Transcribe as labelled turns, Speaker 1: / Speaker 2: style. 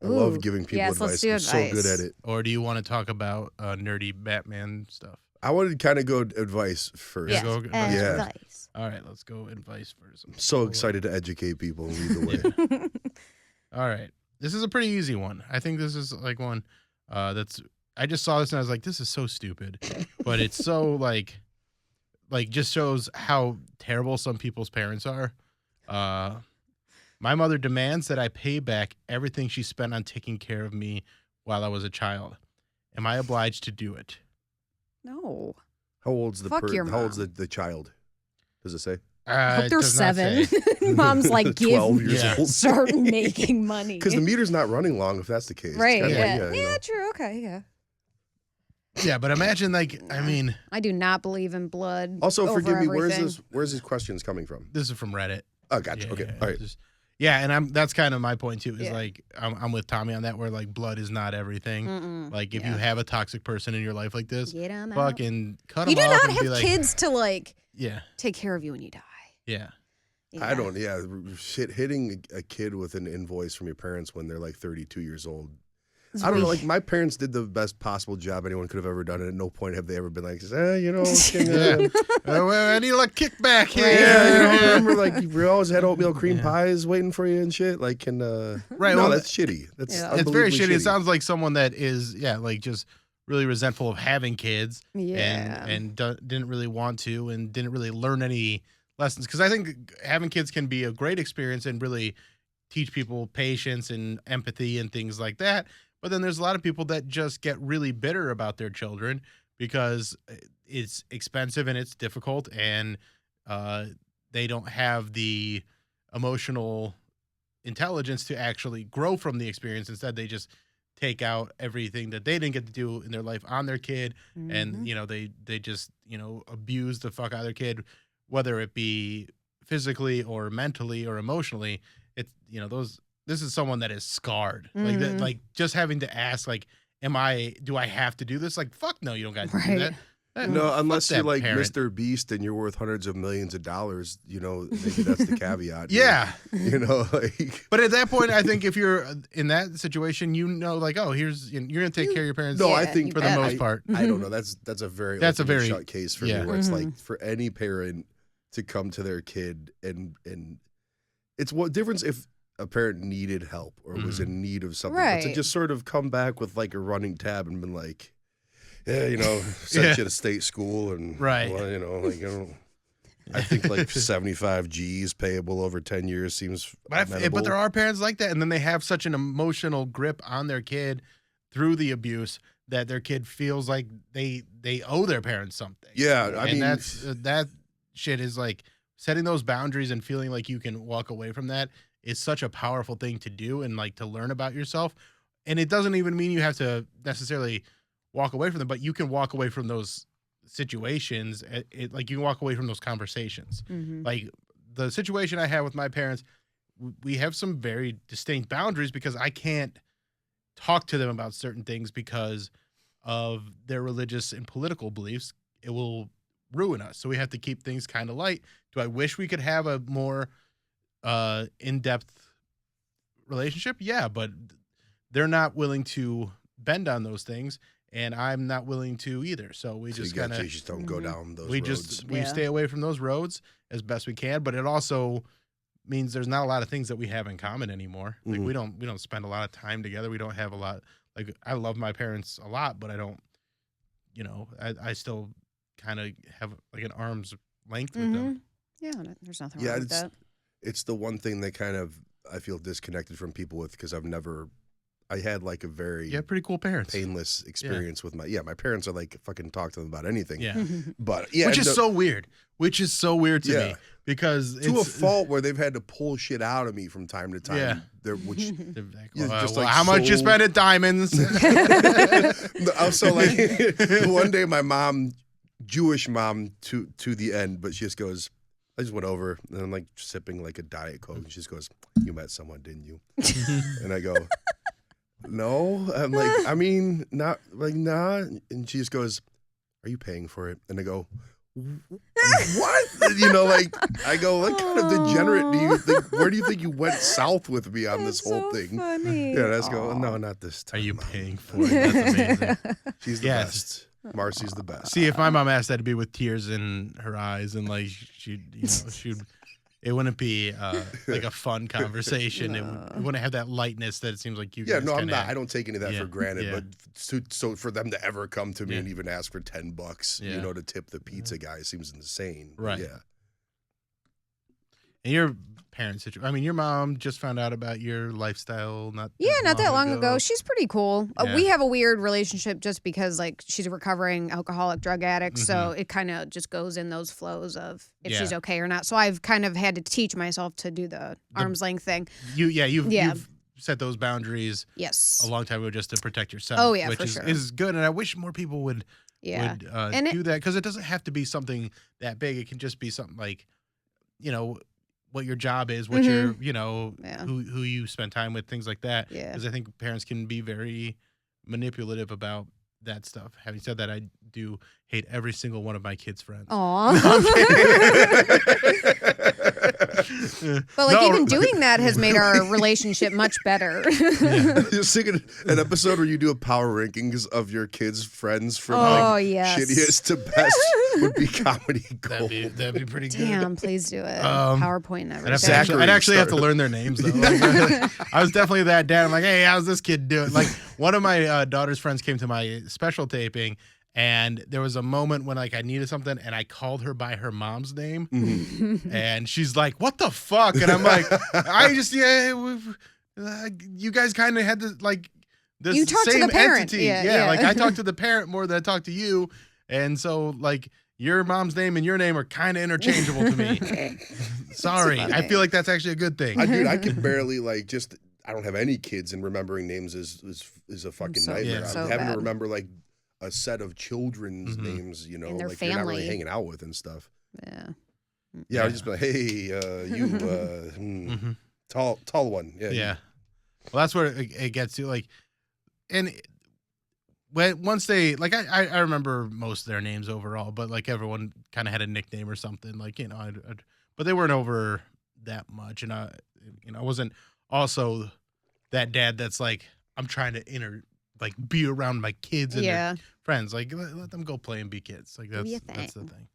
Speaker 1: love giving people
Speaker 2: yes,
Speaker 1: advice.
Speaker 2: Let's do
Speaker 1: I'm
Speaker 2: advice.
Speaker 1: so good at it.
Speaker 3: Or do you want to talk about nerdy Batman stuff?
Speaker 1: I wanted to kind of go advice first.
Speaker 2: Yes,
Speaker 3: Go advice
Speaker 1: Yeah.
Speaker 2: advice.
Speaker 3: All right, let's go advice first.
Speaker 1: I'm so excited to educate people and lead the way.
Speaker 3: All right. This is a pretty easy one. I think this is like one that's I just saw this and I was like, this is so stupid. But it's so like just shows how terrible some people's parents are. My mother demands that I pay back everything she spent on taking care of me while I was a child. Am I obliged to do it?
Speaker 2: No.
Speaker 1: How old's
Speaker 2: Fuck your
Speaker 1: how old's
Speaker 2: mom.
Speaker 1: the child? Does it say?
Speaker 2: I hope
Speaker 3: It
Speaker 2: they're
Speaker 3: does not
Speaker 2: 7.
Speaker 3: say.
Speaker 2: Mom's like,
Speaker 1: 12
Speaker 2: give
Speaker 1: years
Speaker 3: Yeah.
Speaker 1: old.
Speaker 2: start making money.
Speaker 1: Because the meter's not running long if that's the case. It's
Speaker 2: Right.
Speaker 1: kinda
Speaker 2: Yeah.
Speaker 1: like, you know.
Speaker 2: True. Okay. Yeah.
Speaker 3: Yeah, but imagine I mean,
Speaker 2: I do not believe in blood.
Speaker 1: Also,
Speaker 2: over
Speaker 1: forgive me,
Speaker 2: everything.
Speaker 1: where's his questions coming from?
Speaker 3: this is from Reddit.
Speaker 1: Oh, gotcha.
Speaker 3: Yeah,
Speaker 1: Okay.
Speaker 3: yeah,
Speaker 1: All right.
Speaker 3: yeah, and that's kind of my point too. Is
Speaker 2: Yeah.
Speaker 3: like I'm with Tommy on that, where like blood is not everything.
Speaker 2: Mm-mm.
Speaker 3: Like if you
Speaker 2: Yeah.
Speaker 3: have a toxic person in your life like this,
Speaker 2: Get 'em out.
Speaker 3: fucking cut them
Speaker 2: You do
Speaker 3: off
Speaker 2: not
Speaker 3: and be
Speaker 2: have
Speaker 3: like,
Speaker 2: kids to like
Speaker 3: yeah,
Speaker 2: take care of you when you die.
Speaker 3: yeah.
Speaker 1: I don't. Yeah, shit. Hitting a kid with an invoice from your parents when they're like 32 years old.
Speaker 2: It's
Speaker 1: I don't know.
Speaker 2: really-
Speaker 1: Like my parents did the best possible job anyone could have ever done, and at no point have they ever been like, you know, can,
Speaker 3: Yeah. Well, I need a little kickback here.
Speaker 1: yeah, you know, remember like we always had oatmeal cream pies waiting for you and shit. Like, can
Speaker 3: Right,
Speaker 1: No,
Speaker 3: well,
Speaker 1: that's shitty. That's
Speaker 2: Yeah.
Speaker 3: It's very
Speaker 1: unbelievably
Speaker 3: shitty. It sounds like someone that is, like just really resentful of having kids
Speaker 2: Yeah.
Speaker 3: and didn't really want to and didn't really learn any lessons. Because I think having kids can be a great experience and really teach people patience and empathy and things like that. But then there's a lot of people that just get really bitter about their children because it's expensive and it's difficult and they don't have the emotional intelligence to actually grow from the experience. Instead, they just take out everything that they didn't get to do in their life on their kid. And, they just, abuse the fuck out of their kid, whether it be physically or mentally or emotionally. It's, this is someone that is scarred. Like that, like just having to ask, like, do I have to do this? Like, fuck no, you don't got to do
Speaker 2: Right.
Speaker 3: that.
Speaker 1: No,
Speaker 3: Fuck
Speaker 1: unless you're
Speaker 3: that
Speaker 1: like
Speaker 3: parent.
Speaker 1: Mr. Beast and you're worth hundreds of millions of dollars, maybe that's the caveat.
Speaker 3: Yeah.
Speaker 1: Like.
Speaker 3: But at that point, I think if you're in that situation, like, oh, you're going to take care of your parents.
Speaker 1: No,
Speaker 2: Yeah,
Speaker 1: I think
Speaker 3: for the most part.
Speaker 1: I don't know. That's a very
Speaker 3: That's a very-
Speaker 1: shut case for
Speaker 3: yeah.
Speaker 1: me. Where it's like for any parent to come to their kid and it's what difference if a parent needed help or was in need of something, but to
Speaker 2: Right.
Speaker 1: just sort of come back with like a running tab and been like, yeah, sent you to state school and
Speaker 3: Right.
Speaker 1: well, I think like 75 G's payable over 10 years seems
Speaker 3: But
Speaker 1: amenable.
Speaker 3: there are parents like that, and then they have such an emotional grip on their kid through the abuse that their kid feels like they owe their parents something.
Speaker 1: Yeah, I mean,
Speaker 3: that shit is like setting those boundaries and feeling like you can walk away from that is such a powerful thing to do and like to learn about yourself. And it doesn't even mean you have to necessarily walk away from them, but you can walk away from those situations. Like you can walk away from those conversations. Like the situation I had with my parents, we have some very distinct boundaries because I can't talk to them about certain things because of their religious and political beliefs. It will ruin us. So we have to keep things kind of light. Do I wish we could have a more in-depth relationship? Yeah, but they're not willing to bend on those things, and I'm not willing to either. So we just kind of
Speaker 1: just don't go down those
Speaker 3: we
Speaker 1: roads.
Speaker 3: we stay away from those roads as best we can. But it also means there's not a lot of things that we have in common anymore. Like we don't spend a lot of time together. We don't have a lot. Like I love my parents a lot, but I don't. I still kind of have like an arm's length with them.
Speaker 2: Yeah, there's nothing wrong with that.
Speaker 1: It's the one thing that kind of I feel disconnected from people with because I had like a very
Speaker 3: You have pretty cool parents.
Speaker 1: painless experience with my parents are like fucking talk to them about anything.
Speaker 3: Yeah.
Speaker 1: But yeah,
Speaker 3: Which is so weird. Which is so weird to
Speaker 1: Yeah.
Speaker 3: me because
Speaker 1: to a
Speaker 3: it's
Speaker 1: fault where they've had to pull shit out of me from time to time.
Speaker 3: Yeah.
Speaker 1: Which
Speaker 3: like,
Speaker 1: Yeah,
Speaker 3: well,
Speaker 1: just,
Speaker 3: well,
Speaker 1: like,
Speaker 3: how much you
Speaker 1: so-
Speaker 3: spend at Diamonds?
Speaker 1: also like one day my mom, Jewish mom to the end, but she just goes, I just went over and I'm like sipping like a Diet Coke and she just goes, you met someone, didn't you? And I go, no. I'm like, I mean, not like, nah. And she just goes, are you paying for it? And I go, what? Like I go, what kind of degenerate do you think? Where do you think you went south with me on this whole thing?
Speaker 2: Funny.
Speaker 1: Yeah, let's go. No, not this time.
Speaker 3: Are you paying for it? That's amazing.
Speaker 1: She's the best. Marcy's the best.
Speaker 3: See, if my mom asked that, to be with tears in her eyes, and like she'd, it wouldn't be like a fun conversation. It wouldn't have that lightness that it seems like you.
Speaker 1: Yeah,
Speaker 3: guys
Speaker 1: no, I'm
Speaker 3: kinda
Speaker 1: not.
Speaker 3: have.
Speaker 1: I don't take any of that for granted.
Speaker 3: Yeah.
Speaker 1: But so for them to ever come to me
Speaker 3: Yeah.
Speaker 1: and even ask for $10, to tip the pizza guy seems insane. But
Speaker 3: Right.
Speaker 1: yeah.
Speaker 3: And your parents' situation. I mean, your mom just found out about your lifestyle. Not
Speaker 2: that long ago. She's pretty cool.
Speaker 3: Yeah.
Speaker 2: We have a weird relationship just because like she's a recovering alcoholic drug addict, so
Speaker 3: Mm-hmm.
Speaker 2: it kind of just goes in those flows of if
Speaker 3: Yeah.
Speaker 2: she's okay or not. So I've kind of had to teach myself to do the arm's length thing.
Speaker 3: You've set those boundaries
Speaker 2: Yes.
Speaker 3: a long time ago just to protect yourself.
Speaker 2: Oh, yeah,
Speaker 3: which
Speaker 2: for
Speaker 3: is,
Speaker 2: sure.
Speaker 3: is good, and I wish more people would
Speaker 2: Yeah.
Speaker 3: would do that, because it doesn't have to be something that big. It can just be something like, what your job is, what your,
Speaker 2: Yeah.
Speaker 3: who you spend time with, things like that.
Speaker 2: Yeah.
Speaker 3: Because I think parents can be very manipulative about that stuff. Having said that, I do hate every single one of my kids' friends.
Speaker 2: Aw. But like even doing that has made our relationship much better.
Speaker 1: Just thinking an episode where you do a power rankings of your kids' friends from
Speaker 2: yes.
Speaker 1: shittiest to best would be comedy gold.
Speaker 3: That'd be pretty good.
Speaker 2: Damn, please do it. PowerPoint and
Speaker 3: I'd
Speaker 2: everything.
Speaker 3: actually have to learn their names though. I was definitely that dad. I'm like, hey, how's this kid doing? Like, one of my daughter's friends came to my special taping, and there was a moment when like I needed something, and I called her by her mom's name, and she's like, "What the fuck?" And I'm like, you guys kind of had to like this
Speaker 2: You talk to
Speaker 3: same
Speaker 2: the parent.
Speaker 3: entity,
Speaker 2: Yeah.
Speaker 3: Like I talk to the parent more than I talk to you, and so like. Your mom's name and your name are kind of interchangeable to me. Sorry. I feel like that's actually a good thing.
Speaker 1: I can barely I don't have any kids, and remembering names is a fucking nightmare.
Speaker 2: so
Speaker 1: I'm having
Speaker 2: bad.
Speaker 1: to remember like a set of children's names,
Speaker 2: their
Speaker 1: like you're not
Speaker 2: family.
Speaker 1: really hanging out with and stuff.
Speaker 2: Yeah.
Speaker 1: Yeah, I would just be like, hey, you tall one.
Speaker 3: Yeah. Well, that's where it gets to, like, and once they, like, I remember most of their names overall, but like everyone kind of had a nickname or something, like, but they weren't over that much. And I wasn't also that dad that's like, I'm trying to be around my kids and their friends. Like, let them go play and be kids. Like, that's the thing.